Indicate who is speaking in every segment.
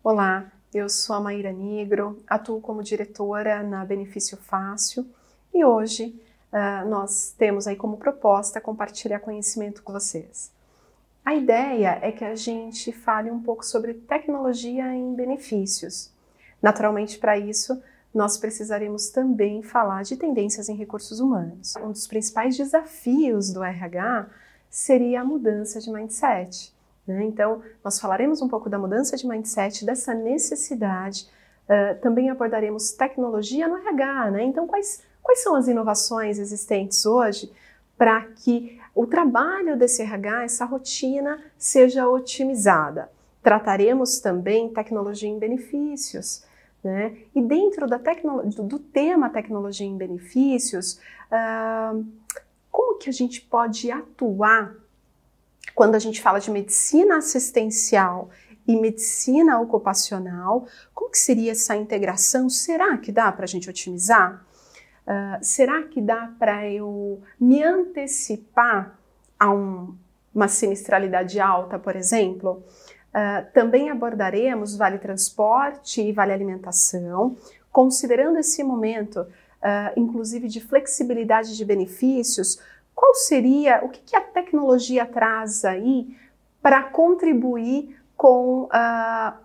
Speaker 1: Olá, eu sou a Maíra Nigro, atuo como diretora na Benefício Fácil e hoje nós temos aí como proposta compartilhar conhecimento com vocês. A ideia é que a gente fale um pouco sobre tecnologia em benefícios. Naturalmente, para isso, nós precisaremos também falar de tendências em recursos humanos. Um dos principais desafios do RH seria a mudança de mindset. Então, nós falaremos um pouco da mudança de mindset, dessa necessidade, também abordaremos tecnologia no RH, Então, quais são as inovações existentes hoje para que o trabalho desse RH, essa rotina, seja otimizada? Trataremos também tecnologia em benefícios, E dentro do tema tecnologia em benefícios, como que a gente pode atuar quando a gente fala de medicina assistencial e medicina ocupacional? Como que seria essa integração? Será que dá para a gente otimizar? Será que dá para eu me antecipar a uma sinistralidade alta, por exemplo? Também abordaremos vale transporte e vale alimentação, considerando esse momento, inclusive de flexibilidade de benefícios. Qual seria, o que a tecnologia traz aí para contribuir com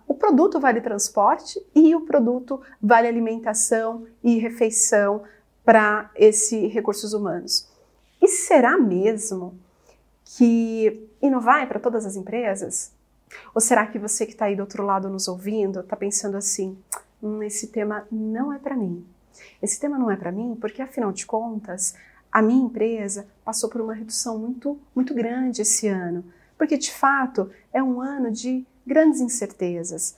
Speaker 1: o produto Vale Transporte e o produto Vale Alimentação e Refeição para esses recursos humanos? E será mesmo que inovar é para todas as empresas? Ou será que você que está aí do outro lado nos ouvindo está pensando assim, esse tema não é para mim? Esse tema não é para mim porque, afinal de contas, a minha empresa passou por uma redução muito grande esse ano, porque de fato é um ano de grandes incertezas,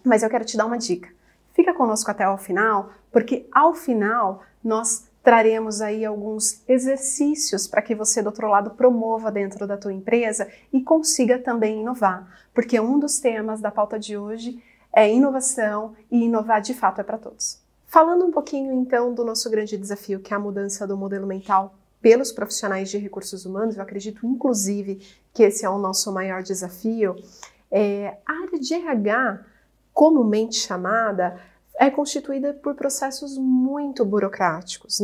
Speaker 1: Mas eu quero te dar uma dica. Fica conosco até ao final, porque ao final nós traremos aí alguns exercícios para que você do outro lado promova dentro da tua empresa e consiga também inovar, porque um dos temas da pauta de hoje é inovação e inovar de fato é para todos. Falando um pouquinho então do nosso grande desafio, que é a mudança do modelo mental pelos profissionais de recursos humanos, eu acredito inclusive que esse é o nosso maior desafio. A área de RH, comumente chamada, é constituída por processos muito burocráticos,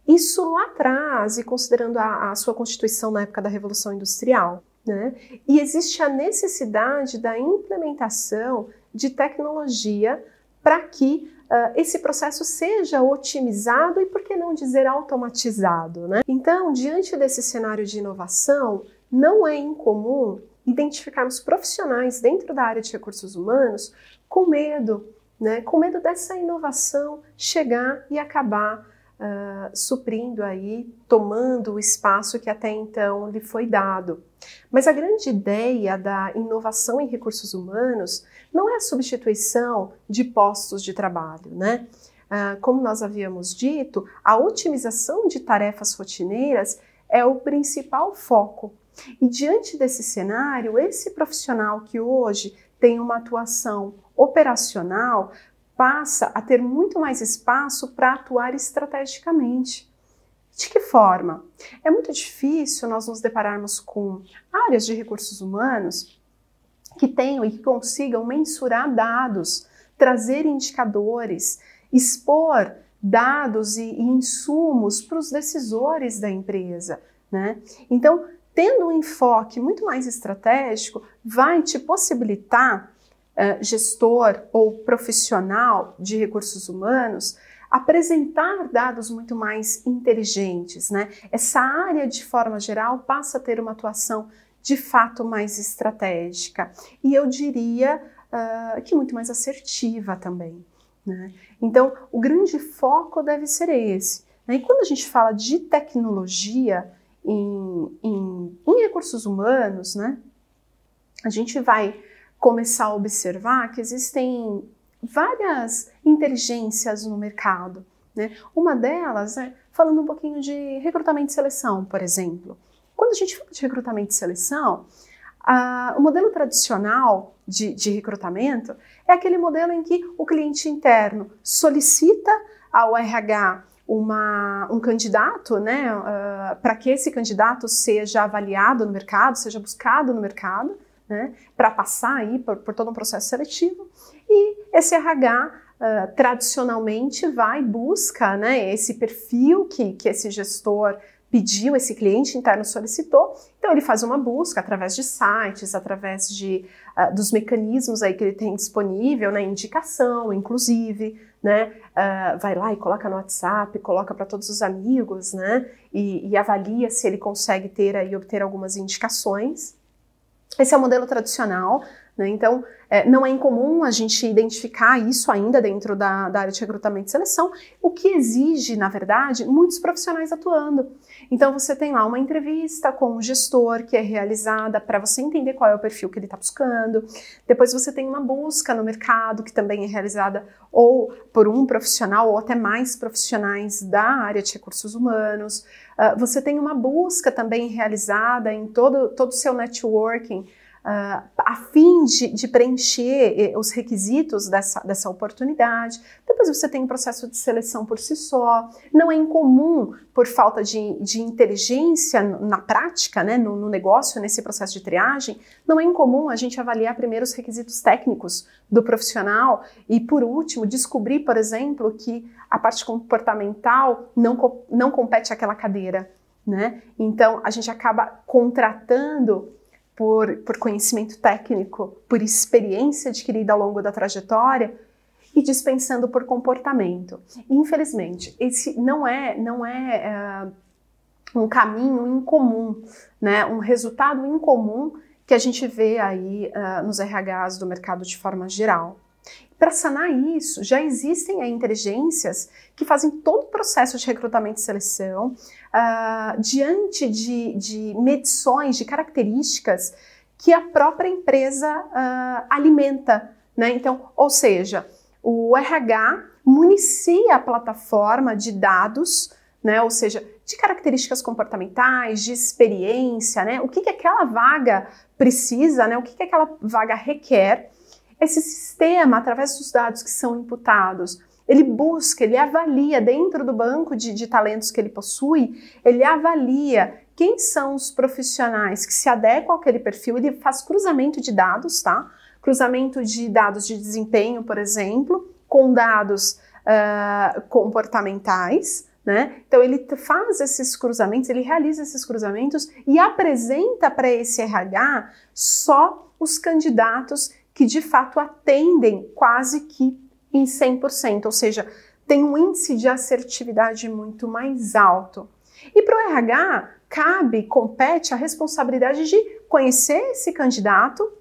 Speaker 1: Isso lá atrás, e considerando a sua constituição na época da Revolução Industrial, E existe a necessidade da implementação de tecnologia para que esse processo seja otimizado e, por que não dizer, automatizado, Então, diante desse cenário de inovação, não é incomum identificarmos profissionais dentro da área de recursos humanos com medo, com medo dessa inovação chegar e acabar suprindo aí, tomando o espaço que até então lhe foi dado. Mas a grande ideia da inovação em recursos humanos não é a substituição de postos de trabalho, Como nós havíamos dito, a otimização de tarefas rotineiras é o principal foco. E diante desse cenário, esse profissional que hoje tem uma atuação operacional passa a ter muito mais espaço para atuar estrategicamente. De que forma? É muito difícil nós nos depararmos com áreas de recursos humanos que tenham e que consigam mensurar dados, trazer indicadores, expor dados e insumos para os decisores da empresa, Então, tendo um enfoque muito mais estratégico, vai te possibilitar, gestor ou profissional de recursos humanos, apresentar dados muito mais inteligentes, Essa área, de forma geral, passa a ter uma atuação de fato mais estratégica e eu diria que muito mais assertiva também, Então, o grande foco deve ser esse. E quando a gente fala de tecnologia em recursos humanos, a gente vai começar a observar que existem várias inteligências no mercado, Uma delas é falando um pouquinho de recrutamento e seleção, por exemplo. Quando a gente fala de recrutamento e seleção, o modelo tradicional de recrutamento é aquele modelo em que o cliente interno solicita ao RH um candidato, para que esse candidato seja avaliado no mercado, seja buscado no mercado, né, para passar aí por todo um processo seletivo, e esse RH tradicionalmente vai e busca, né, esse perfil que esse gestor pediu, esse cliente interno solicitou, então ele faz uma busca através de sites, através dos mecanismos aí que ele tem disponível, né, indicação, inclusive, né, vai lá e coloca no WhatsApp, coloca para todos os amigos, né, e avalia se ele consegue ter aí, obter algumas indicações. Esse é o modelo tradicional, né, então não é incomum a gente identificar isso ainda dentro da área de recrutamento e seleção, o que exige, na verdade, muitos profissionais atuando. Então você tem lá uma entrevista com um gestor que é realizada para você entender qual é o perfil que ele está buscando, depois você tem uma busca no mercado que também é realizada ou por um profissional ou até mais profissionais da área de recursos humanos, você tem uma busca também realizada em todo o seu networking, a fim de preencher os requisitos dessa oportunidade. Depois você tem um processo de seleção por si só. Não é incomum, por falta de inteligência na prática, né, no negócio, nesse processo de triagem, não é incomum a gente avaliar primeiro os requisitos técnicos do profissional e, por último, descobrir, por exemplo, que a parte comportamental não compete àquela cadeira, né? Então, a gente acaba contratando por conhecimento técnico, por experiência adquirida ao longo da trajetória e dispensando por comportamento. Infelizmente, esse não é um caminho incomum, né? Um resultado incomum que a gente vê aí nos RHs do mercado de forma geral. Para sanar isso, já existem inteligências que fazem todo o processo de recrutamento e seleção diante de medições, de características que a própria empresa alimenta, né? Então, ou seja, o RH municia a plataforma de dados, né? Ou seja, de características comportamentais, de experiência, né? O que aquela vaga precisa, né? O que aquela vaga requer. Esse sistema, através dos dados que são imputados, ele busca, ele avalia dentro do banco de talentos que ele possui, ele avalia quem são os profissionais que se adequam àquele perfil, ele faz cruzamento de dados, tá? Cruzamento de dados de desempenho, por exemplo, com dados comportamentais, né? Então ele faz esses cruzamentos, ele realiza esses cruzamentos e apresenta para esse RH só os candidatos que de fato atendem quase que em 100%, ou seja, tem um índice de assertividade muito mais alto. E para o RH, compete a responsabilidade de conhecer esse candidato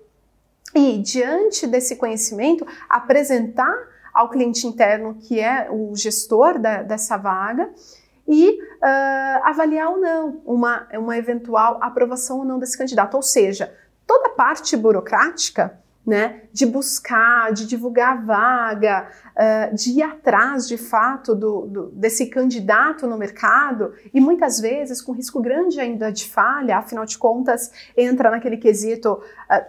Speaker 1: e, diante desse conhecimento, apresentar ao cliente interno, que é o gestor dessa vaga, e avaliar ou não uma eventual aprovação ou não desse candidato. Ou seja, toda a parte burocrática, né, de buscar, de divulgar a vaga, de ir atrás de fato desse candidato no mercado e muitas vezes com risco grande ainda de falha, afinal de contas entra naquele quesito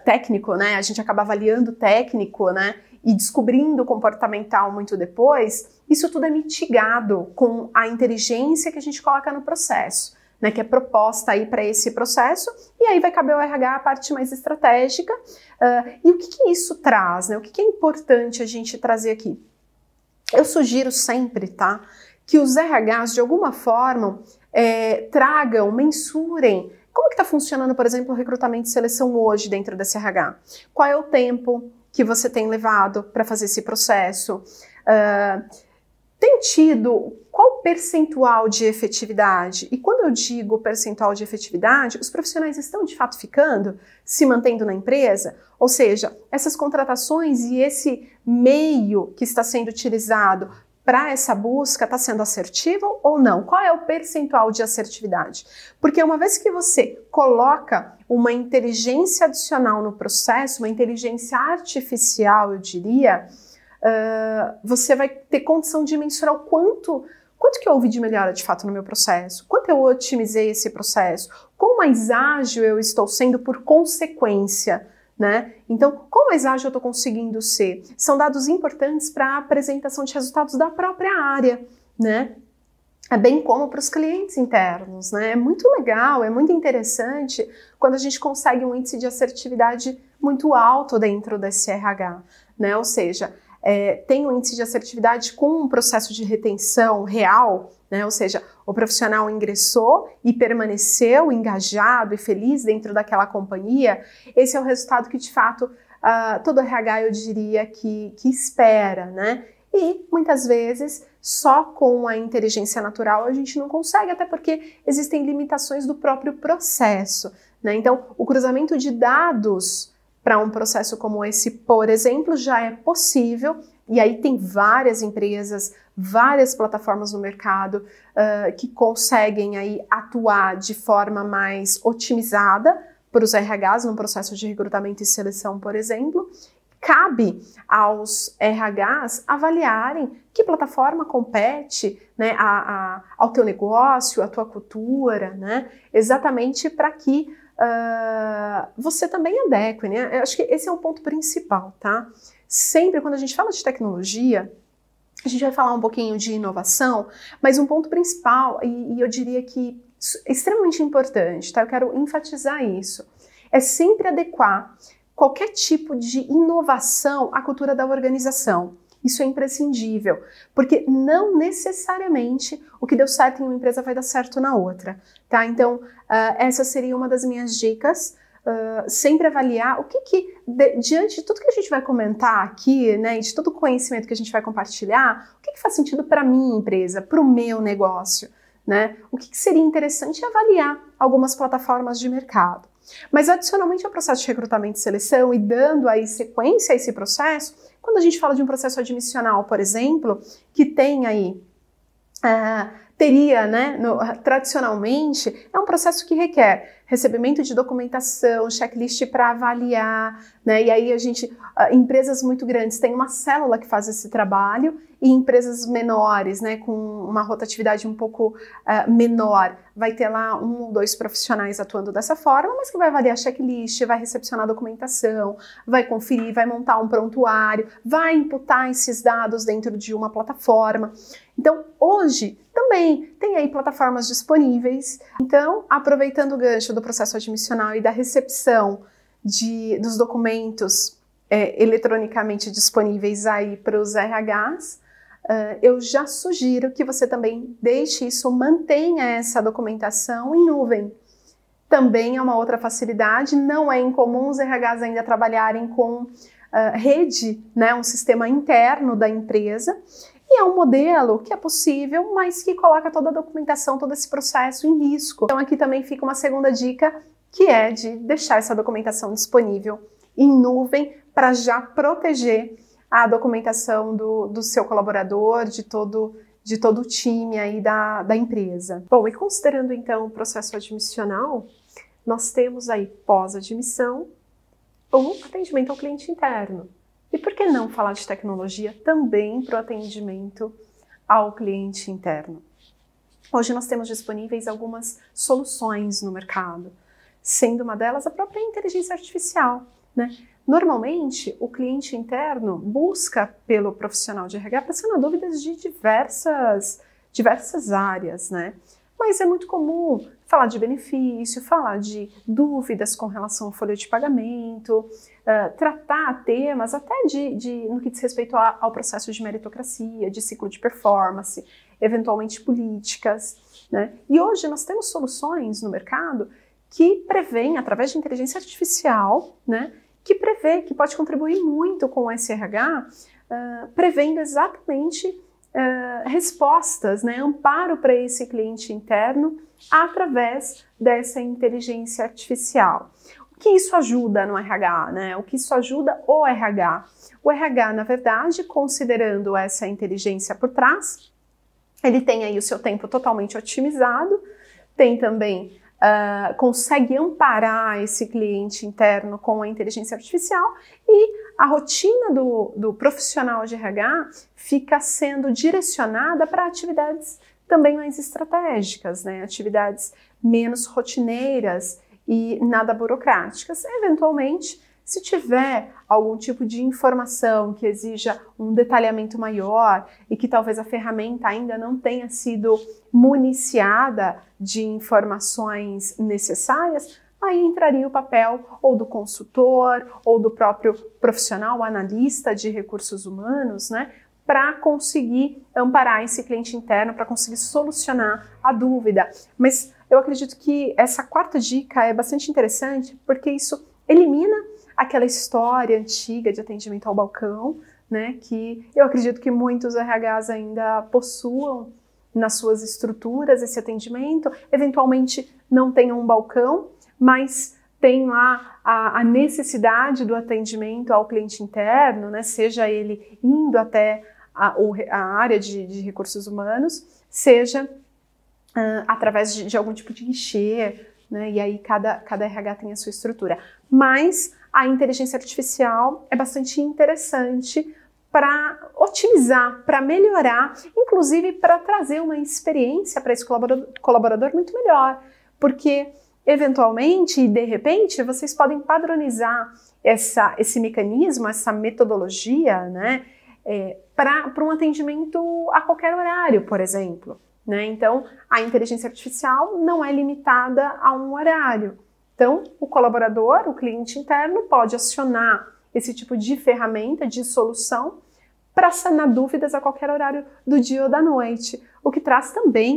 Speaker 1: técnico, né, a gente acaba avaliando o técnico, né, e descobrindo o comportamental muito depois. Isso tudo é mitigado com a inteligência que a gente coloca no processo, né, que é proposta aí para esse processo, e aí vai caber ao RH a parte mais estratégica. E o que isso traz, né? O que é importante a gente trazer aqui? Eu sugiro sempre, tá, que os RHs de alguma forma tragam, mensurem como que está funcionando, por exemplo, o recrutamento e seleção hoje dentro desse RH. Qual é o tempo que você tem levado para fazer esse processo? Tem tido qual percentual de efetividade? E quando eu digo percentual de efetividade, os profissionais estão de fato ficando, se mantendo na empresa? Ou seja, essas contratações e esse meio que está sendo utilizado para essa busca está sendo assertivo ou não? Qual é o percentual de assertividade? Porque uma vez que você coloca uma inteligência adicional no processo, uma inteligência artificial, eu diria, você vai ter condição de mensurar o quanto que houve de melhora de fato no meu processo, quanto eu otimizei esse processo, quão mais ágil eu estou sendo por consequência, né? Então, quão mais ágil eu estou conseguindo ser? São dados importantes para a apresentação de resultados da própria área, né? bem como para os clientes internos, né? É muito legal, é muito interessante quando a gente consegue um índice de assertividade muito alto dentro desse RH, né? Ou seja, tem um índice de assertividade com um processo de retenção real, né? Ou seja, o profissional ingressou e permaneceu engajado e feliz dentro daquela companhia. Esse é o resultado que, de fato, todo RH, eu diria, que espera, né? E, muitas vezes, só com a inteligência natural a gente não consegue, até porque existem limitações do próprio processo, né? Então, o cruzamento de dados para um processo como esse, por exemplo, já é possível, e aí tem várias empresas, várias plataformas no mercado que conseguem aí atuar de forma mais otimizada para os RHs no processo de recrutamento e seleção, por exemplo. Cabe aos RHs avaliarem que plataforma compete, né, ao teu negócio, à tua cultura, né, exatamente para que você também adeque, né? Eu acho que esse é o ponto principal, tá? Sempre quando a gente fala de tecnologia, a gente vai falar um pouquinho de inovação, mas um ponto principal, e eu diria que é extremamente importante, tá? Eu quero enfatizar isso, é sempre adequar qualquer tipo de inovação à cultura da organização. Isso é imprescindível, porque não necessariamente o que deu certo em uma empresa vai dar certo na outra, tá? Então, essa seria uma das minhas dicas, sempre avaliar o que diante de tudo que a gente vai comentar aqui, né, e de todo o conhecimento que a gente vai compartilhar, o que faz sentido para a minha empresa, para o meu negócio, né? O que seria interessante avaliar algumas plataformas de mercado. Mas, adicionalmente ao processo de recrutamento e seleção e dando aí sequência a esse processo, quando a gente fala de um processo admissional, por exemplo, que tem aí, teria, né, tradicionalmente, é um processo que requer recebimento de documentação, checklist para avaliar, né, e aí empresas muito grandes têm uma célula que faz esse trabalho, e empresas menores, né, com uma rotatividade um pouco menor, vai ter lá 1 ou 2 profissionais atuando dessa forma, mas que vai avaliar checklist, vai recepcionar documentação, vai conferir, vai montar um prontuário, vai imputar esses dados dentro de uma plataforma. Então, hoje, também tem aí plataformas disponíveis. Então, aproveitando o gancho do processo admissional e da recepção dos documentos eletronicamente disponíveis aí para os RHs, eu já sugiro que você também deixe isso, mantenha essa documentação em nuvem. Também é uma outra facilidade, não é incomum os RHs ainda trabalharem com rede, né, um sistema interno da empresa, e é um modelo que é possível, mas que coloca toda a documentação, todo esse processo em risco. Então aqui também fica uma segunda dica, que é de deixar essa documentação disponível em nuvem para já proteger a documentação do seu colaborador, de todo o time aí da empresa. Bom, e considerando então o processo admissional, nós temos aí pós-admissão ou atendimento ao cliente interno. E por que não falar de tecnologia também para o atendimento ao cliente interno? Hoje nós temos disponíveis algumas soluções no mercado, sendo uma delas a própria inteligência artificial, né? Normalmente, o cliente interno busca pelo profissional de RH para sanar dúvidas de diversas áreas, né? Mas é muito comum falar de benefício, falar de dúvidas com relação ao folha de pagamento, tratar temas até no que diz respeito ao processo de meritocracia, de ciclo de performance, eventualmente políticas, né? E hoje nós temos soluções no mercado que prevêem, através de inteligência artificial, né, que pode contribuir muito com o SRH, prevendo exatamente respostas, né, amparo para esse cliente interno através dessa inteligência artificial. O que isso ajuda no RH, né? O que isso ajuda o RH? O RH, na verdade, considerando essa inteligência por trás, ele tem aí o seu tempo totalmente otimizado, tem também consegue amparar esse cliente interno com a inteligência artificial e a rotina do profissional de RH fica sendo direcionada para atividades também mais estratégicas, né? Atividades menos rotineiras e nada burocráticas. Eventualmente, Se tiver algum tipo de informação que exija um detalhamento maior e que talvez a ferramenta ainda não tenha sido municiada de informações necessárias, aí entraria o papel ou do consultor ou do próprio profissional, analista de recursos humanos, né, para conseguir amparar esse cliente interno, para conseguir solucionar a dúvida. Mas eu acredito que essa quarta dica é bastante interessante porque isso elimina aquela história antiga de atendimento ao balcão, né, que eu acredito que muitos RHs ainda possuam nas suas estruturas esse atendimento, eventualmente não tenham um balcão, mas tem lá a necessidade do atendimento ao cliente interno, né, seja ele indo até a área de recursos humanos, seja através de algum tipo de guichê, né, e aí cada RH tem a sua estrutura. Mas a inteligência artificial é bastante interessante para otimizar, para melhorar, inclusive para trazer uma experiência para esse colaborador muito melhor, porque eventualmente e de repente vocês podem padronizar esse mecanismo, essa metodologia, né, para um atendimento a qualquer horário, por exemplo, né? Então, a inteligência artificial não é limitada a um horário. Então, o colaborador, o cliente interno, pode acionar esse tipo de ferramenta, de solução, para sanar dúvidas a qualquer horário do dia ou da noite, o que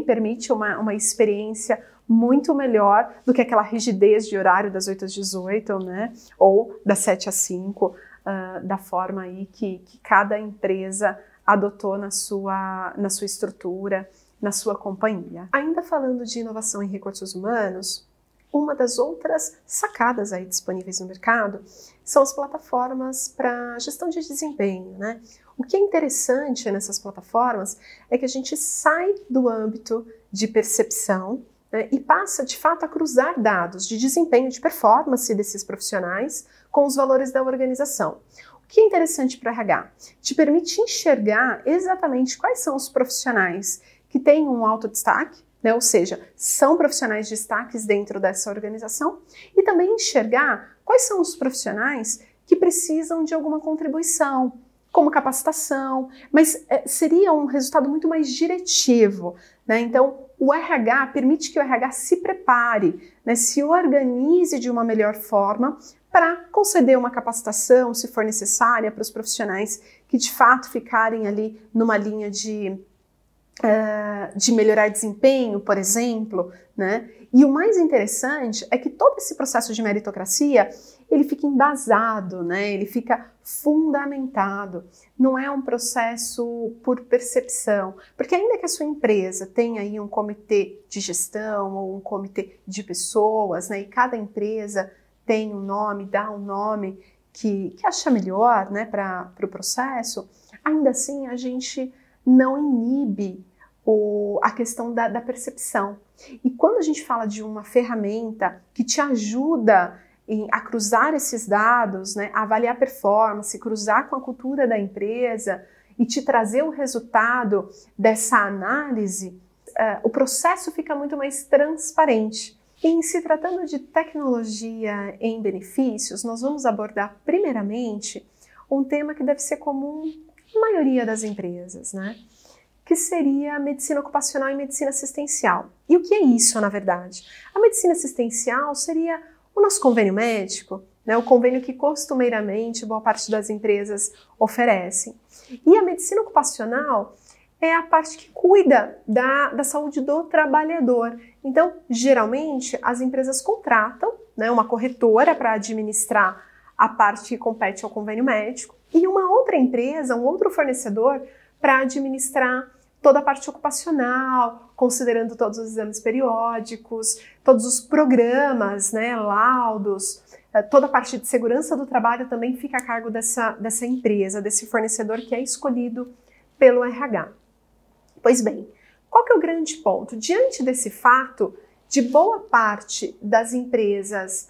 Speaker 1: permite uma experiência muito melhor do que aquela rigidez de horário das 8 às 18, né, ou das 7 às 5, da forma aí que cada empresa adotou na sua estrutura, na sua companhia. Ainda falando de inovação em recursos humanos, uma das outras sacadas aí disponíveis no mercado são as plataformas para gestão de desempenho, né? O que é interessante nessas plataformas é que a gente sai do âmbito de percepção, né, e passa de fato a cruzar dados de desempenho, de performance desses profissionais com os valores da organização. O que é interessante para o RH? Te permite enxergar exatamente quais são os profissionais que têm um alto destaque, né, ou seja, são profissionais destaques dentro dessa organização, e também enxergar quais são os profissionais que precisam de alguma contribuição, como capacitação, mas seria um resultado muito mais diretivo, né? Então, o RH permite que o RH se prepare, né, se organize de uma melhor forma para conceder uma capacitação, se for necessária, para os profissionais que de fato ficarem ali numa linha de melhorar desempenho, por exemplo, né? E o mais interessante é que todo esse processo de meritocracia, ele fica embasado, né? Ele fica fundamentado. Não é um processo por percepção, porque ainda que a sua empresa tenha aí um comitê de gestão ou um comitê de pessoas, né? E cada empresa tem um nome, dá um nome que acha melhor, né, para o processo, ainda assim a gente não inibe a questão da percepção. E quando a gente fala de uma ferramenta que te ajuda a cruzar esses dados, né, a avaliar a performance, cruzar com a cultura da empresa e te trazer o resultado dessa análise, o processo fica muito mais transparente. Em se tratando de tecnologia em benefícios, nós vamos abordar primeiramente um tema que deve ser comum à maioria das empresas, né? Que seria a medicina ocupacional e medicina assistencial. E o que é isso, na verdade? A medicina assistencial seria o nosso convênio médico, né, o convênio que costumeiramente boa parte das empresas oferecem. E a medicina ocupacional é a parte que cuida da saúde do trabalhador. Então, geralmente, as empresas contratam, né, uma corretora para administrar a parte que compete ao convênio médico e uma outra empresa, um outro fornecedor, para administrar toda a parte ocupacional, considerando todos os exames periódicos, todos os programas, né, laudos, toda a parte de segurança do trabalho também fica a cargo dessa empresa, desse fornecedor que é escolhido pelo RH. Pois bem, qual que é o grande ponto? Diante desse fato de boa parte das empresas,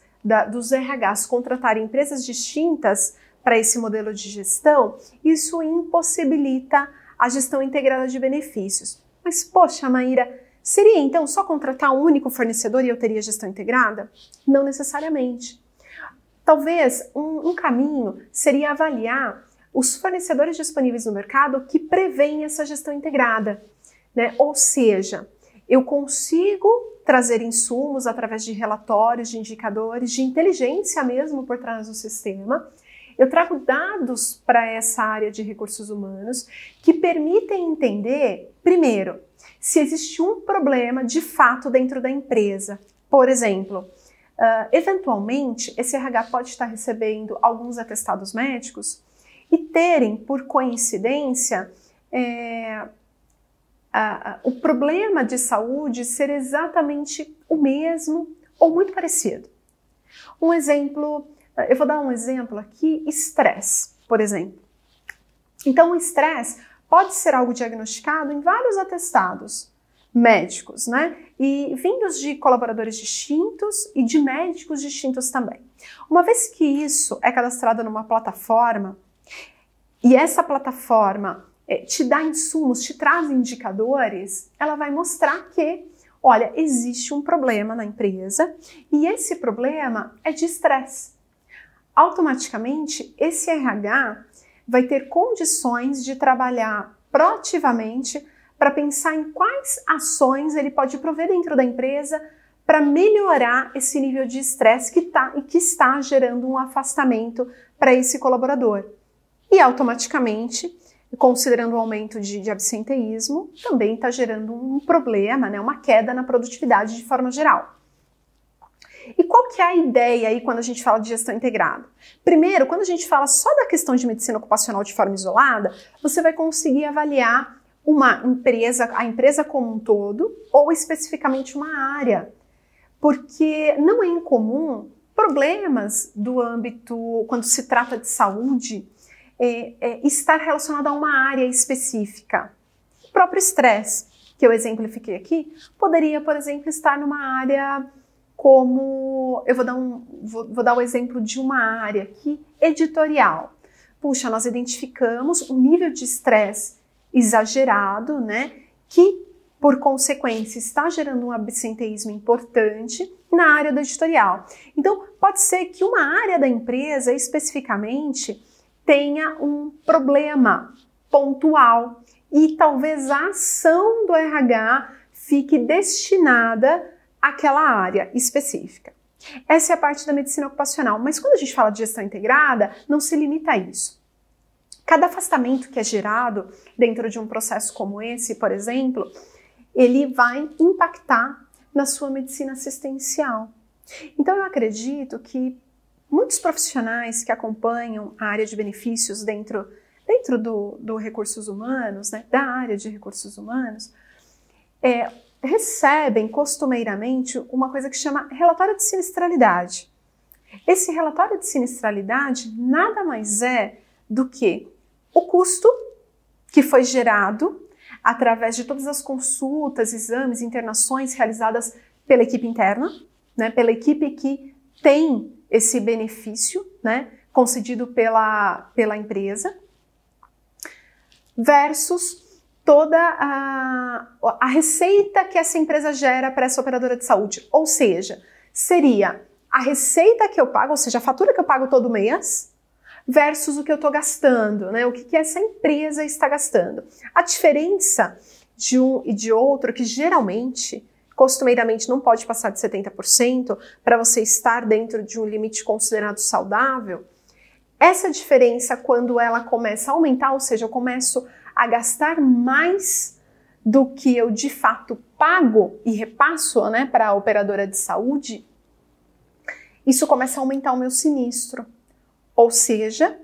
Speaker 1: dos RHs contratarem empresas distintas para esse modelo de gestão, isso impossibilita a gestão integrada de benefícios. Mas, poxa, Maíra, seria então só contratar um único fornecedor e eu teria gestão integrada? Não necessariamente. Talvez um caminho seria avaliar os fornecedores disponíveis no mercado que prevêem essa gestão integrada, né? Ou seja, eu consigo trazer insumos através de relatórios, de indicadores, de inteligência mesmo por trás do sistema. Eu trago dados para essa área de recursos humanos que permitem entender, primeiro, se existe um problema de fato dentro da empresa. Por exemplo, eventualmente, esse RH pode estar recebendo alguns atestados médicos e terem, por coincidência, o problema de saúde ser exatamente o mesmo ou muito parecido. Um exemplo, eu vou dar um exemplo aqui, estresse, por exemplo. Então, o estresse pode ser algo diagnosticado em vários atestados médicos, né? E vindos de colaboradores distintos e de médicos distintos também. Uma vez que isso é cadastrado numa plataforma, e essa plataforma te dá insumos, te traz indicadores, ela vai mostrar que, olha, existe um problema na empresa e esse problema é de estresse. Automaticamente, esse RH vai ter condições de trabalhar proativamente para pensar em quais ações ele pode prover dentro da empresa para melhorar esse nível de estresse que está gerando um afastamento para esse colaborador. E automaticamente, considerando o aumento de absenteísmo, também está gerando um problema, né, uma queda na produtividade de forma geral. E qual que é a ideia aí quando a gente fala de gestão integrada? Primeiro, quando a gente fala só da questão de medicina ocupacional de forma isolada, você vai conseguir avaliar a empresa como um todo ou especificamente uma área, porque não é incomum problemas do âmbito, quando se trata de saúde, estar relacionado a uma área específica. O próprio estresse, que eu exemplifiquei aqui, poderia, por exemplo, estar numa área como, eu vou dar o exemplo de uma área aqui, editorial. Puxa, nós identificamos um nível de estresse exagerado, né, que, por consequência, está gerando um absenteísmo importante na área do editorial. Então, pode ser que uma área da empresa, especificamente, tenha um problema pontual e talvez a ação do RH fique destinada àquela área específica. Essa é a parte da medicina ocupacional, mas quando a gente fala de gestão integrada, não se limita a isso. Cada afastamento que é gerado dentro de um processo como esse, por exemplo, ele vai impactar na sua medicina assistencial. Então eu acredito que muitos profissionais que acompanham a área de benefícios dentro do recursos humanos, né, da área de recursos humanos, recebem costumeiramente uma coisa que chama relatório de sinistralidade. Esse relatório de sinistralidade nada mais é do que o custo que foi gerado através de todas as consultas, exames, internações realizadas pela equipe interna, né, pela equipe que tem esse benefício, né, concedido pela empresa, versus toda a receita que essa empresa gera para essa operadora de saúde. Ou seja, seria a receita que eu pago, ou seja, a fatura que eu pago todo mês, versus o que eu estou gastando, né? O que essa empresa está gastando. A diferença de um e de outro, que geralmente, costumeiramente, não pode passar de 70% para você estar dentro de um limite considerado saudável, essa diferença, quando ela começa a aumentar, ou seja, eu começo a gastar mais do que eu de fato pago e repasso, né, para a operadora de saúde, isso começa a aumentar o meu sinistro. Ou seja,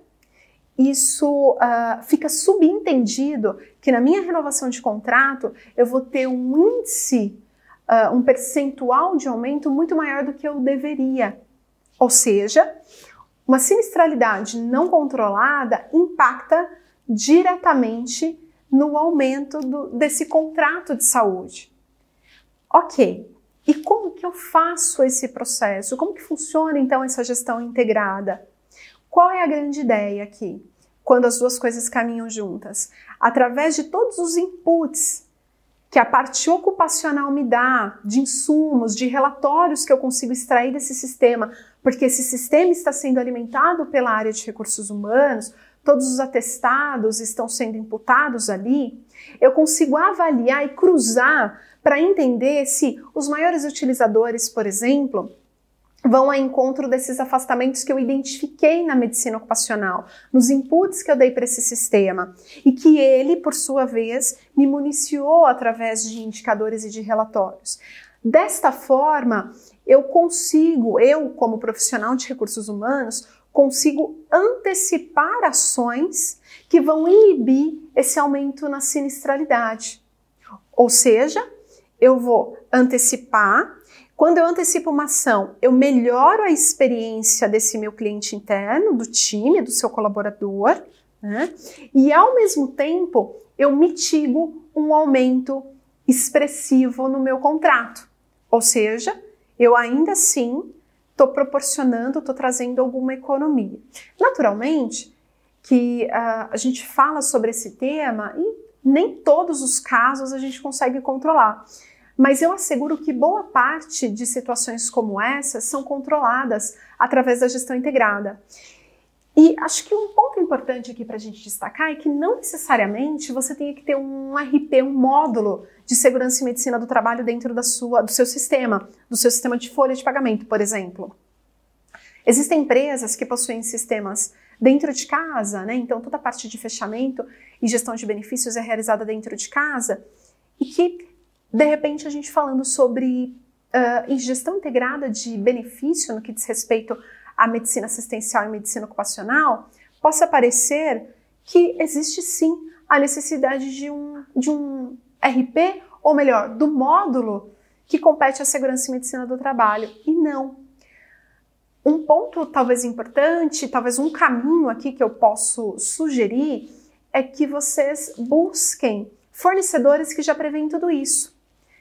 Speaker 1: isso fica subentendido que na minha renovação de contrato eu vou ter um índice, um percentual de aumento muito maior do que eu deveria. Ou seja, uma sinistralidade não controlada impacta diretamente no aumento desse contrato de saúde. Ok, e como que eu faço esse processo? Como que funciona então essa gestão integrada? Qual é a grande ideia aqui, quando as duas coisas caminham juntas? Através de todos os inputs que a parte ocupacional me dá, de insumos, de relatórios que eu consigo extrair desse sistema porque esse sistema está sendo alimentado pela área de recursos humanos, todos os atestados estão sendo imputados ali, eu consigo avaliar e cruzar para entender se os maiores utilizadores, por exemplo, vão ao encontro desses afastamentos que eu identifiquei na medicina ocupacional, nos inputs que eu dei para esse sistema, e que ele, por sua vez, me municiou através de indicadores e de relatórios. Desta forma, eu como profissional de recursos humanos, consigo antecipar ações que vão inibir esse aumento na sinistralidade. Ou seja, eu vou antecipar. Quando eu antecipo uma ação, eu melhoro a experiência desse meu cliente interno, do time, do seu colaborador, né? E ao mesmo tempo, eu mitigo um aumento expressivo no meu contrato. Ou seja, eu ainda assim estou proporcionando, estou trazendo alguma economia. Naturalmente que a gente fala sobre esse tema e nem todos os casos a gente consegue controlar. Mas eu asseguro que boa parte de situações como essas são controladas através da gestão integrada. E acho que um ponto importante aqui para a gente destacar é que não necessariamente você tenha que ter um RP, um módulo de segurança e medicina do trabalho dentro do seu sistema de folha de pagamento, por exemplo. Existem empresas que possuem sistemas dentro de casa, né? Então toda a parte de fechamento e gestão de benefícios é realizada dentro de casa e que, de repente, a gente falando sobre gestão integrada de benefício no que diz respeito à medicina assistencial e medicina ocupacional, possa parecer que existe sim a necessidade de um RP, ou melhor, do módulo que compete à segurança e medicina do trabalho. E não. Um ponto talvez importante, talvez um caminho aqui que eu posso sugerir é que vocês busquem fornecedores que já prevêem tudo isso.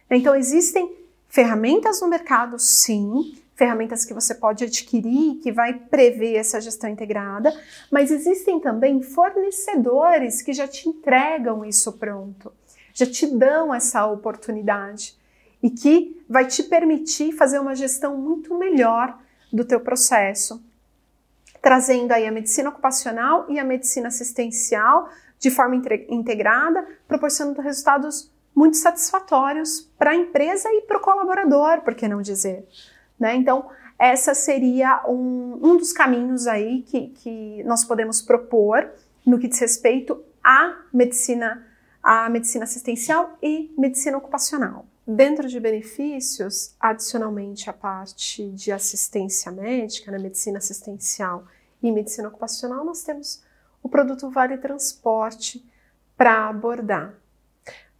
Speaker 1: Então existem ferramentas no mercado, sim, ferramentas que você pode adquirir, que vai prever essa gestão integrada, mas existem também fornecedores que já te entregam isso pronto, já te dão essa oportunidade e que vai te permitir fazer uma gestão muito melhor do teu processo, trazendo aí a medicina ocupacional e a medicina assistencial de forma integrada, proporcionando resultados muito satisfatórios para a empresa e para o colaborador, por que não dizer? Né? Então, essa seria um dos caminhos aí que nós podemos propor no que diz respeito à medicina assistencial e medicina ocupacional. Dentro de benefícios, adicionalmente a parte de assistência médica, na medicina assistencial e medicina ocupacional, nós temos o produto Vale Transporte para abordar.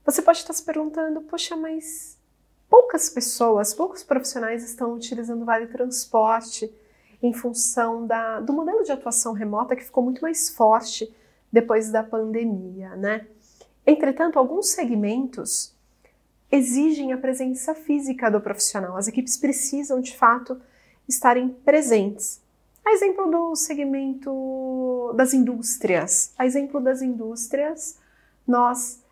Speaker 1: Você pode estar se perguntando, poxa, mas poucos profissionais estão utilizando o Vale Transporte em função do modelo de atuação remota que ficou muito mais forte depois da pandemia, né? Entretanto, alguns segmentos exigem a presença física do profissional. As equipes precisam, de fato, estarem presentes. A exemplo do segmento das indústrias.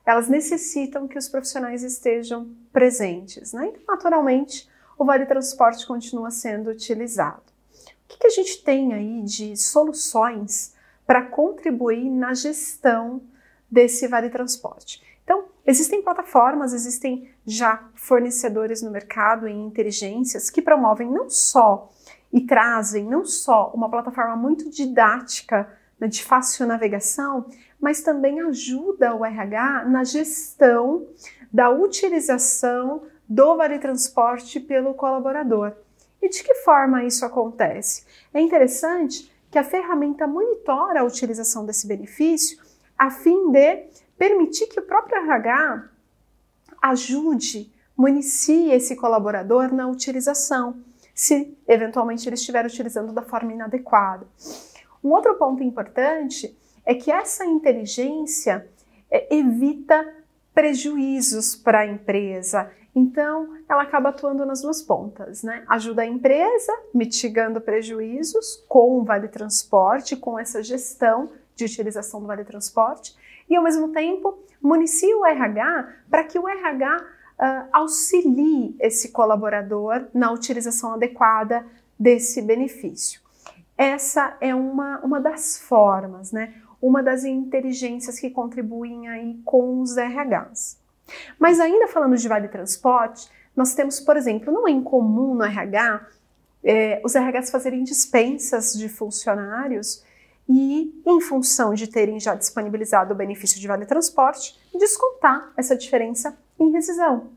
Speaker 1: Elas necessitam que os profissionais estejam presentes, né? Então, naturalmente, o Vale Transporte continua sendo utilizado. O que a gente tem aí de soluções para contribuir na gestão desse Vale Transporte? Então, existem plataformas, existem já fornecedores no mercado em inteligências que promovem não só e trazem não só uma plataforma muito didática, né, de fácil navegação, mas também ajuda o RH na gestão da utilização do Vale Transporte pelo colaborador. E de que forma isso acontece? É interessante que a ferramenta monitora a utilização desse benefício a fim de permitir que o próprio RH municie esse colaborador na utilização, se eventualmente ele estiver utilizando da forma inadequada. Um outro ponto importante é que essa inteligência evita prejuízos para a empresa. Então, ela acaba atuando nas duas pontas, né? Ajuda a empresa mitigando prejuízos com o Vale Transporte, com essa gestão de utilização do Vale Transporte, e ao mesmo tempo municia o RH para que o RH auxilie esse colaborador na utilização adequada desse benefício. Essa é uma das formas, né? Uma das inteligências que contribuem aí com os RHs. Mas ainda falando de vale transporte, nós temos, por exemplo, não é incomum no RH os RHs fazerem dispensas de funcionários e, em função de terem já disponibilizado o benefício de vale transporte, descontar essa diferença em rescisão.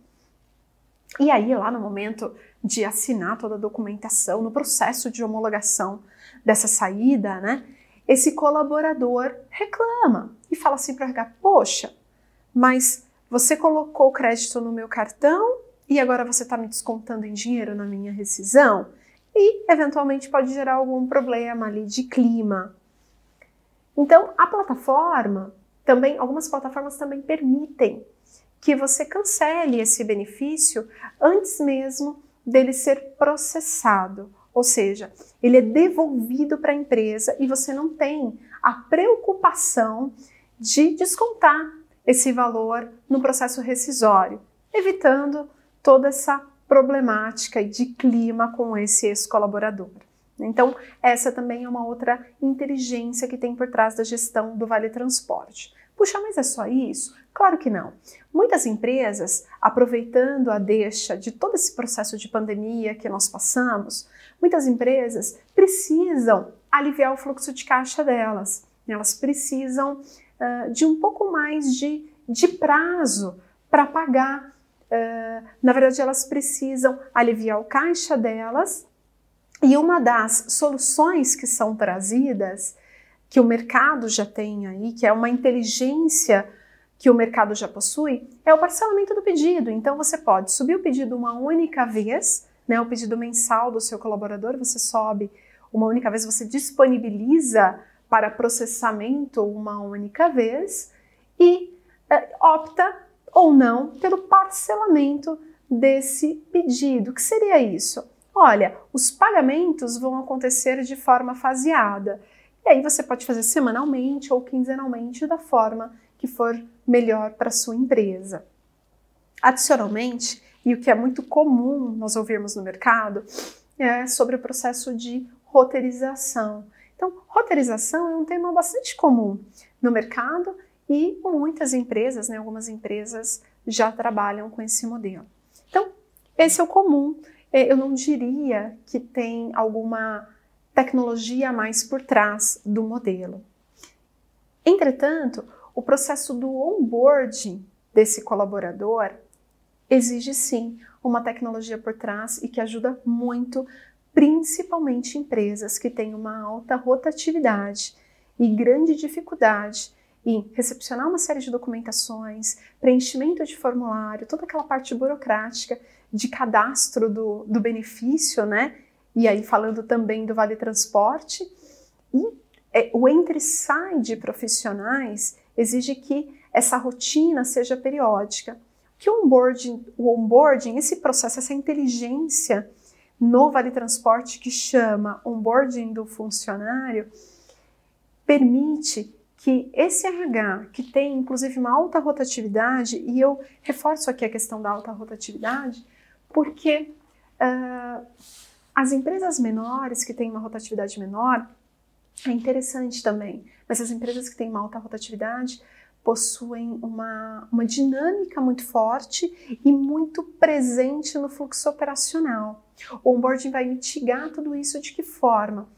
Speaker 1: E aí, lá no momento de assinar toda a documentação, no processo de homologação dessa saída, né, esse colaborador reclama e fala assim para o RH: poxa, mas você colocou o crédito no meu cartão e agora você está me descontando em dinheiro na minha rescisão? E, eventualmente, pode gerar algum problema ali de clima. Então, a plataforma também, algumas plataformas também permitem que você cancele esse benefício antes mesmo dele ser processado. Ou seja, ele é devolvido para a empresa e você não tem a preocupação de descontar esse valor no processo rescisório, evitando toda essa problemática de clima com esse ex-colaborador. Então, essa também é uma outra inteligência que tem por trás da gestão do vale transporte. Puxa, mas é só isso? Claro que não. Muitas empresas, aproveitando a deixa de todo esse processo de pandemia que nós passamos, muitas empresas precisam aliviar o fluxo de caixa delas. Elas precisam de um pouco mais de prazo para pagar. Na verdade, elas precisam aliviar o caixa delas, e uma das soluções que são trazidas, que o mercado já tem aí, que é uma inteligência que o mercado já possui, é o parcelamento do pedido. Então, você pode subir o pedido uma única vez, né, o pedido mensal do seu colaborador, você sobe uma única vez, você disponibiliza para processamento uma única vez e opta ou não pelo parcelamento desse pedido. O que seria isso? Olha, os pagamentos vão acontecer de forma faseada. E aí você pode fazer semanalmente ou quinzenalmente, da forma que for melhor para a sua empresa. Adicionalmente, e o que é muito comum nós ouvirmos no mercado, é sobre o processo de roteirização. Então, roteirização é um tema bastante comum no mercado e muitas empresas, né, algumas empresas já trabalham com esse modelo. Então, esse é o comum. Eu não diria que tem alguma tecnologia a mais por trás do modelo. Entretanto, o processo do onboarding desse colaborador exige sim uma tecnologia por trás e que ajuda muito, principalmente empresas que têm uma alta rotatividade e grande dificuldade em recepcionar uma série de documentações, preenchimento de formulário, toda aquela parte burocrática de cadastro do benefício, né? E aí falando também do vale transporte. E o entre e sai de profissionais exige que essa rotina seja periódica. Que o onboarding, esse processo, essa inteligência no vale transporte que chama onboarding do funcionário, permite que esse RH, que tem inclusive uma alta rotatividade, e eu reforço aqui a questão da alta rotatividade, porque as empresas menores que têm uma rotatividade menor, é interessante também, mas as empresas que têm uma alta rotatividade possuem uma dinâmica muito forte e muito presente no fluxo operacional. O onboarding vai mitigar tudo isso de que forma?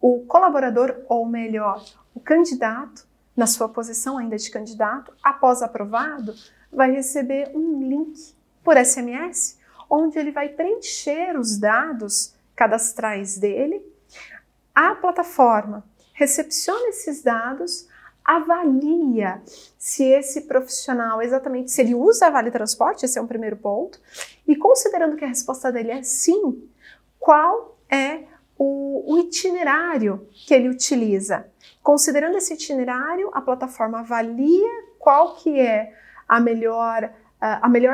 Speaker 1: O colaborador, ou melhor, o candidato, na sua posição ainda de candidato, após aprovado, vai receber um link por SMS, onde ele vai preencher os dados cadastrais dele. A plataforma recepciona esses dados, avalia se esse profissional, exatamente, se ele usa vale transporte, esse é um primeiro ponto, e considerando que a resposta dele é sim, qual é o itinerário que ele utiliza. Considerando esse itinerário, a plataforma avalia qual que é a melhor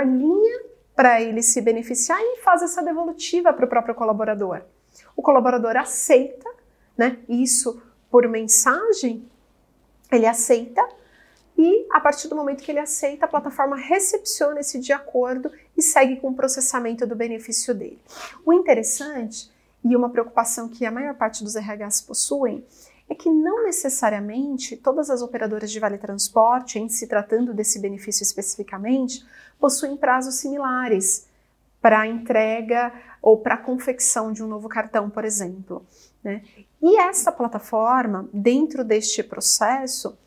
Speaker 1: linha para ele se beneficiar e faz essa devolutiva para o próprio colaborador. O colaborador aceita, né, isso por mensagem, ele aceita, e a partir do momento que ele aceita, a plataforma recepciona esse de acordo e segue com o processamento do benefício dele. O interessante e uma preocupação que a maior parte dos RHs possuem, é que não necessariamente todas as operadoras de vale transporte, em se tratando desse benefício especificamente, possuem prazos similares para entrega ou para confecção de um novo cartão, por exemplo, né? E essa plataforma, dentro deste processo,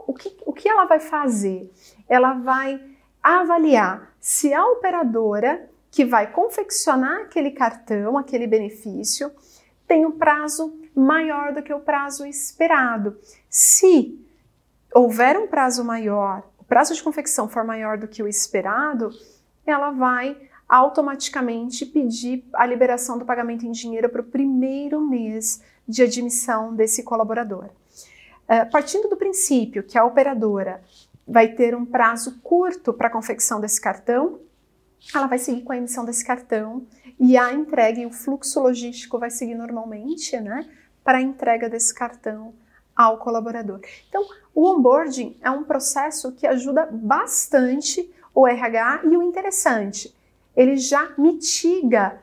Speaker 1: o que ela vai fazer? Ela vai avaliar se a operadora que vai confeccionar aquele cartão, aquele benefício, tem um prazo maior do que o prazo esperado. Se houver um prazo maior, o prazo de confecção for maior do que o esperado, ela vai automaticamente pedir a liberação do pagamento em dinheiro para o primeiro mês de admissão desse colaborador. Partindo do princípio que a operadora vai ter um prazo curto para a confecção desse cartão, ela vai seguir com a emissão desse cartão e a entrega e o fluxo logístico vai seguir normalmente, né, para a entrega desse cartão ao colaborador. Então, o onboarding é um processo que ajuda bastante o RH e o interessante, ele já mitiga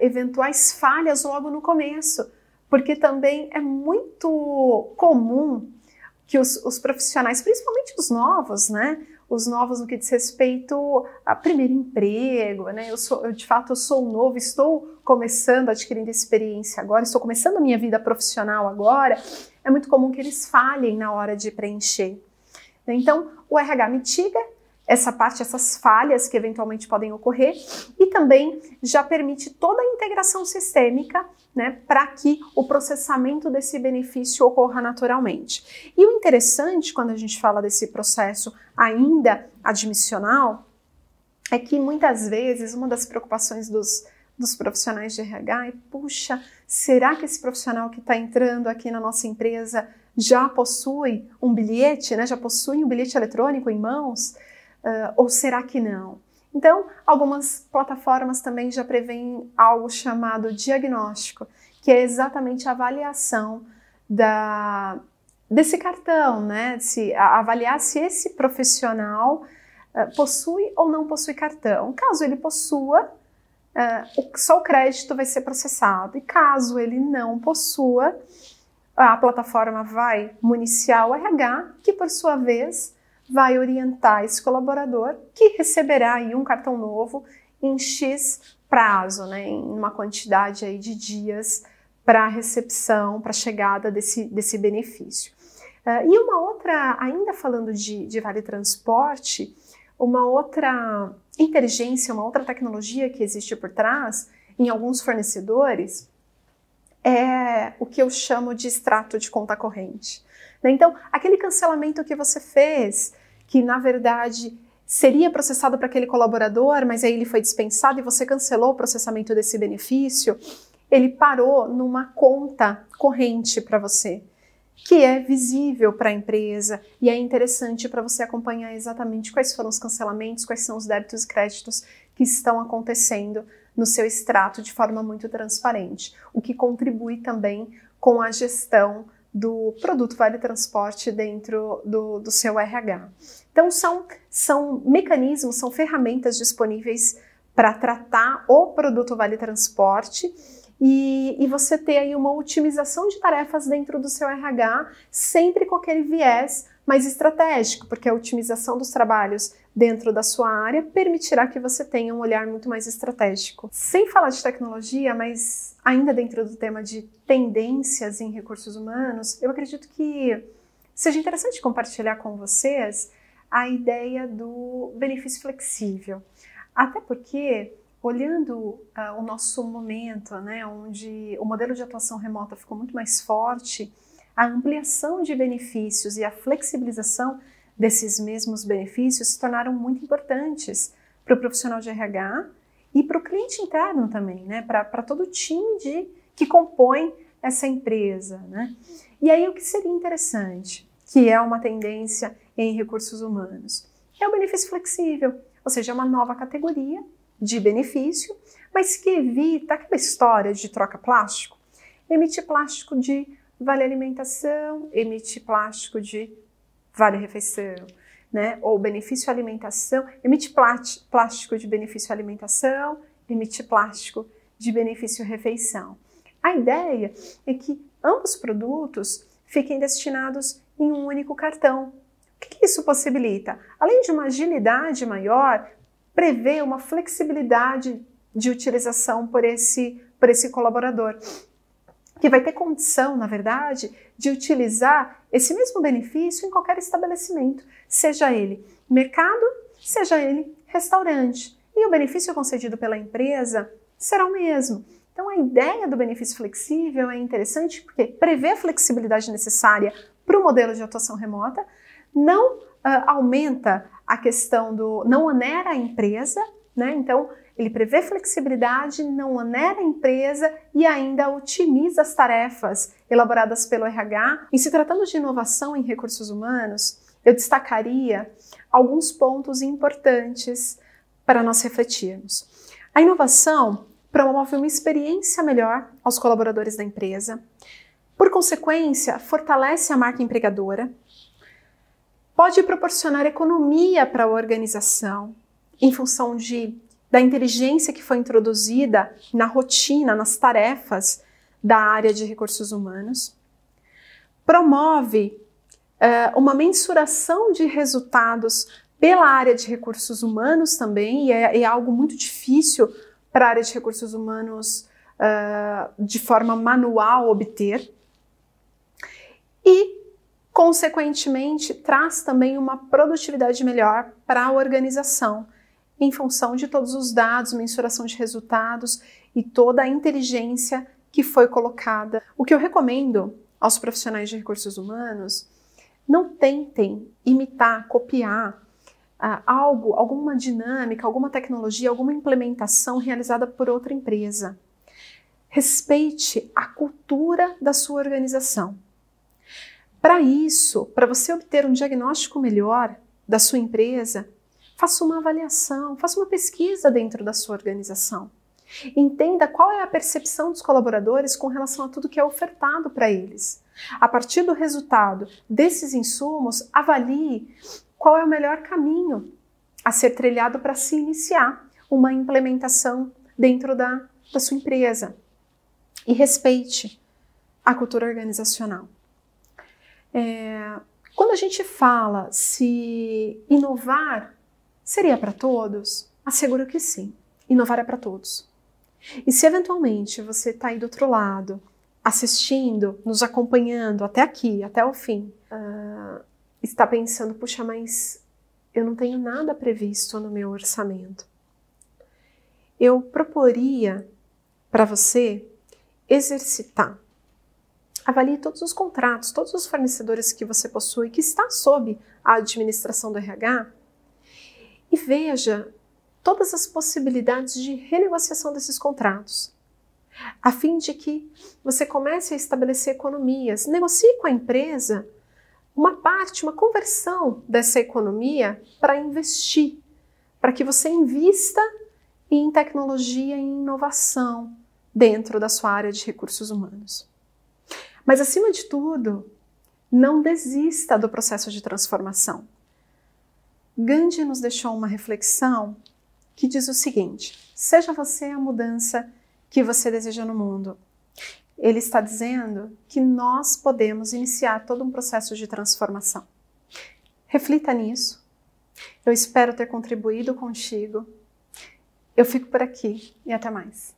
Speaker 1: eventuais falhas logo no começo, porque também é muito comum que os profissionais, principalmente os novos, né? Os novos no que diz respeito a primeiro emprego, né? Eu de fato sou novo, estou começando, adquirindo experiência agora, estou começando a minha vida profissional agora, é muito comum que eles falhem na hora de preencher. Então, o RH mitiga essa parte, essas falhas que eventualmente podem ocorrer e também já permite toda a integração sistêmica, né, para que o processamento desse benefício ocorra naturalmente. E o interessante, quando a gente fala desse processo ainda admissional, é que muitas vezes uma das preocupações dos profissionais de RH é, puxa, será que esse profissional que está entrando aqui na nossa empresa já possui um bilhete, né, já possui um bilhete eletrônico em mãos? Ou será que não? Então, algumas plataformas também já prevêem algo chamado diagnóstico, que é exatamente a avaliação desse cartão, né? Avaliar se esse profissional possui ou não possui cartão. Caso ele possua, só o crédito vai ser processado. E caso ele não possua, a plataforma vai municiar o RH, que por sua vez vai orientar esse colaborador que receberá aí um cartão novo em X prazo, né, em uma quantidade aí de dias para a recepção, para a chegada desse benefício. E uma outra, ainda falando de vale transporte, uma outra inteligência, uma outra tecnologia que existe por trás em alguns fornecedores é o que eu chamo de extrato de conta corrente. Então, aquele cancelamento que você fez, que na verdade seria processado para aquele colaborador, mas aí ele foi dispensado e você cancelou o processamento desse benefício, ele parou numa conta corrente para você, que é visível para a empresa e é interessante para você acompanhar exatamente quais foram os cancelamentos, quais são os débitos e créditos que estão acontecendo no seu extrato de forma muito transparente, o que contribui também com a gestão do produto Vale Transporte dentro do seu RH. Então, são mecanismos, são ferramentas disponíveis para tratar o produto Vale Transporte e você ter aí uma otimização de tarefas dentro do seu RH, sempre com aquele viés mais estratégico, porque a otimização dos trabalhos dentro da sua área permitirá que você tenha um olhar muito mais estratégico. Sem falar de tecnologia, mas ainda dentro do tema de tendências em recursos humanos, eu acredito que seja interessante compartilhar com vocês a ideia do benefício flexível. Até porque, olhando o nosso momento, né, onde o modelo de atuação remota ficou muito mais forte, a ampliação de benefícios e a flexibilização desses mesmos benefícios se tornaram muito importantes para o profissional de RH e para o cliente interno também, né? Para todo o time que compõe essa empresa, né? E aí o que seria interessante, que é uma tendência em recursos humanos, é o benefício flexível, ou seja, é uma nova categoria de benefício, mas que evita aquela história de troca plástico, emitir plástico de vale alimentação, emitir plástico de vale refeição, né? Ou benefício alimentação, emite plástico de benefício alimentação, emite plástico de benefício refeição. A ideia é que ambos produtos fiquem destinados em um único cartão. O que isso possibilita? Além de uma agilidade maior, prevê uma flexibilidade de utilização por esse colaborador, que vai ter condição, na verdade, de utilizar esse mesmo benefício em qualquer estabelecimento, seja ele mercado, seja ele restaurante. E o benefício concedido pela empresa será o mesmo. Então, a ideia do benefício flexível é interessante porque prevê a flexibilidade necessária para o modelo de atuação remota, não aumenta a questão não onera a empresa, né? Então, ele prevê flexibilidade, não onera a empresa e ainda otimiza as tarefas elaboradas pelo RH. E se tratando de inovação em recursos humanos, eu destacaria alguns pontos importantes para nós refletirmos. A inovação promove uma experiência melhor aos colaboradores da empresa, por consequência, fortalece a marca empregadora, pode proporcionar economia para a organização em função da inteligência que foi introduzida na rotina, nas tarefas da área de recursos humanos, promove uma mensuração de resultados pela área de recursos humanos também, e é algo muito difícil para a área de recursos humanos de forma manual obter, e, consequentemente, traz também uma produtividade melhor para a organização, em função de todos os dados, mensuração de resultados e toda a inteligência que foi colocada. O que eu recomendo aos profissionais de recursos humanos, não tentem imitar, copiar alguma dinâmica, alguma tecnologia, alguma implementação realizada por outra empresa. Respeite a cultura da sua organização. Para isso, para você obter um diagnóstico melhor da sua empresa, faça uma avaliação, faça uma pesquisa dentro da sua organização. Entenda qual é a percepção dos colaboradores com relação a tudo que é ofertado para eles. A partir do resultado desses insumos, avalie qual é o melhor caminho a ser trilhado para se iniciar uma implementação dentro da sua empresa. E respeite a cultura organizacional. Quando a gente fala se inovar seria para todos, asseguro que sim, inovar é para todos. E se eventualmente você está aí do outro lado, assistindo, nos acompanhando até aqui, até o fim, está pensando, puxa, mas eu não tenho nada previsto no meu orçamento. Eu proporia para você exercitar. Avalie todos os contratos, todos os fornecedores que você possui, que está sob a administração do RH, e veja todas as possibilidades de renegociação desses contratos, a fim de que você comece a estabelecer economias. Negocie com a empresa uma parte, uma conversão dessa economia para investir, para que você invista em tecnologia e inovação dentro da sua área de recursos humanos. Mas, acima de tudo, não desista do processo de transformação. Gandhi nos deixou uma reflexão que diz o seguinte: seja você a mudança que você deseja no mundo. Ele está dizendo que nós podemos iniciar todo um processo de transformação. Reflita nisso. Eu espero ter contribuído contigo. Eu fico por aqui e até mais.